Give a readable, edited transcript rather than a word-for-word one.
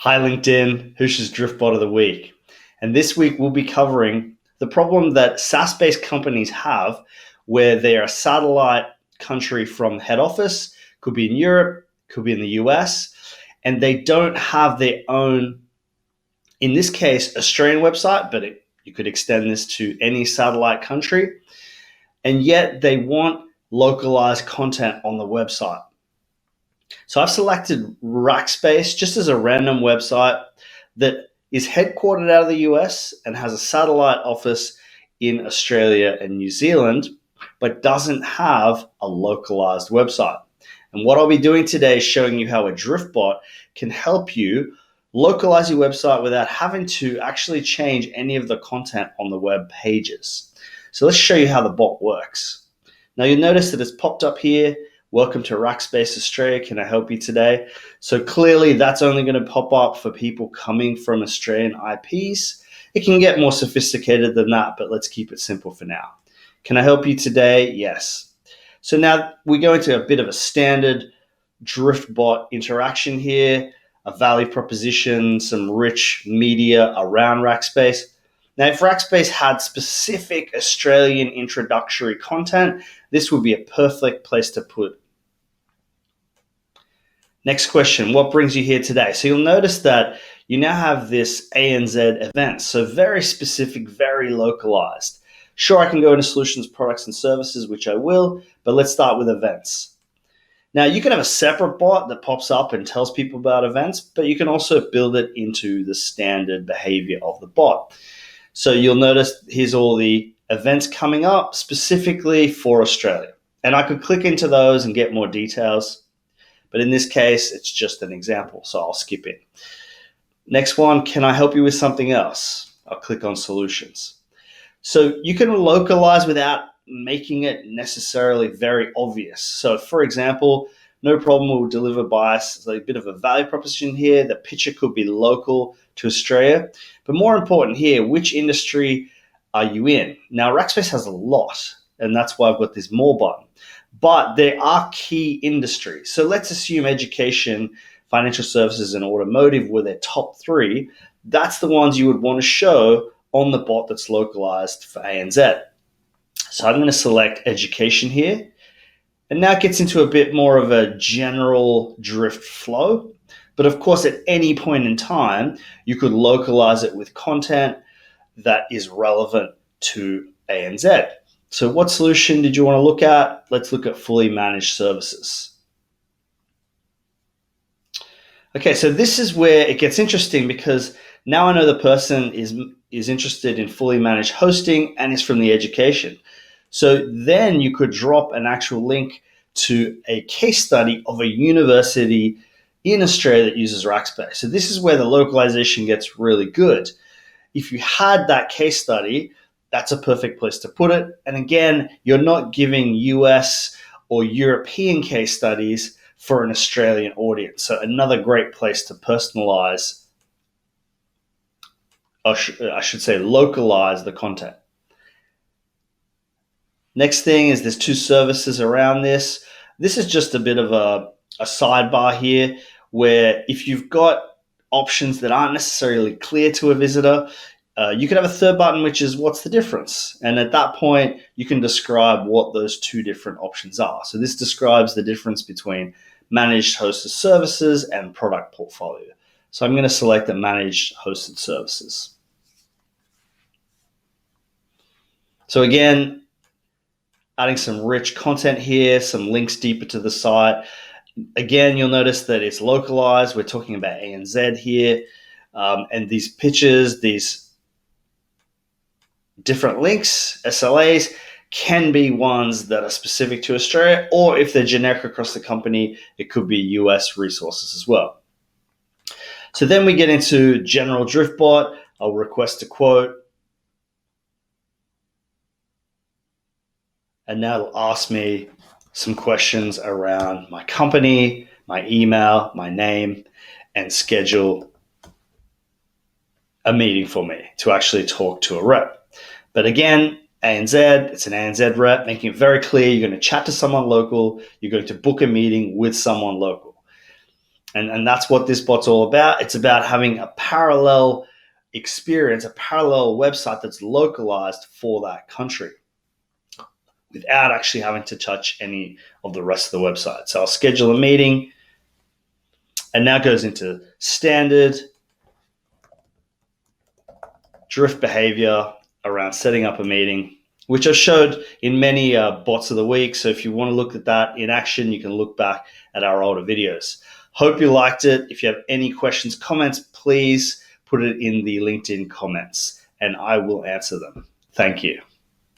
Hi LinkedIn, Hush's Driftbot of the Week. And this week we'll be covering the problem that SaaS-based companies have where they are a satellite country from head office, could be in Europe, could be in the US, and they don't have their own, in this case, Australian website, but you could extend this to any satellite country, and yet they want localized content on the website. So I've selected Rackspace just as a random website that is headquartered out of the US and has a satellite office in Australia and New Zealand, but doesn't have a localized website. And what I'll be doing today is showing you how a Driftbot can help you localize your website without having to actually change any of the content on the web pages. So let's show you how the bot works. Now you'll notice that it's popped up here. Welcome to Rackspace Australia. Can I help you today? So clearly that's only going to pop up for people coming from Australian IPs. It can get more sophisticated than that, but let's keep it simple for now. Can I help you today? Yes. So now we go into a bit of a standard Driftbot interaction here, a value proposition, some rich media around Rackspace. Now, if Rackspace had specific Australian introductory content, this would be a perfect place to put. Next question, what brings you here today? So you'll notice that you now have this ANZ event, so very specific, very localized. Sure, I can go into solutions, products, and services, which I will, but let's start with events. Now, you can have a separate bot that pops up and tells people about events, but you can also build it into the standard behavior of the bot. So you'll notice here's all the events coming up specifically for Australia. And I could click into those and get more details. But in this case, it's just an example, so I'll skip it. Next one, can I help you with something else? I'll click on solutions. So you can localize without making it necessarily very obvious. So for example, no problem, we'll deliver bias, a bit of a value proposition here. The picture could be local to Australia. But more important here, which industry are you in? Now, Rackspace has a lot, and that's why I've got this more button. But there are key industries. So let's assume education, financial services, and automotive were their top three. That's the ones you would want to show on the bot that's localized for ANZ. So I'm going to select education here. And now it gets into a bit more of a general drift flow. But of course, at any point in time, you could localize it with content that is relevant to ANZ. So what solution did you want to look at? Let's look at fully managed services. Okay, so this is where it gets interesting because now I know the person is interested in fully managed hosting and is from the education. So then you could drop an actual link to a case study of a university in Australia that uses Rackspace. So this is where the localization gets really good. If you had that case study, that's a perfect place to put it. And again, you're not giving US or European case studies for an Australian audience. So another great place to personalize, I should say localize the content. Next thing is there's two services around this. This is just a bit of a sidebar here where if you've got options that aren't necessarily clear to a visitor, you could have a third button, which is what's the difference? And at that point, you can describe what those two different options are. So this describes the difference between managed hosted services and product portfolio. So I'm going to select the managed hosted services. So again, adding some rich content here, some links deeper to the site. Again, you'll notice that it's localized. We're talking about ANZ here. And these pictures, these different links, SLAs, can be ones that are specific to Australia, or if they're generic across the company, it could be US resources as well. So then we get into general Driftbot. I'll request a quote. And now it'll ask me some questions around my company, my email, my name, and schedule a meeting for me to actually talk to a rep. But again, ANZ, it's an ANZ rep, making it very clear you're going to chat to someone local, you're going to book a meeting with someone local. And that's what this bot's all about. It's about having a parallel experience, a parallel website that's localized for that country without actually having to touch any of the rest of the website. So I'll schedule a meeting, and now goes into standard drift behavior around setting up a meeting, which I showed in many bots of the week. So if you want to look at that in action, you can look back at our older videos. Hope you liked it. If you have any questions, comments, please put it in the LinkedIn comments and I will answer them. Thank you.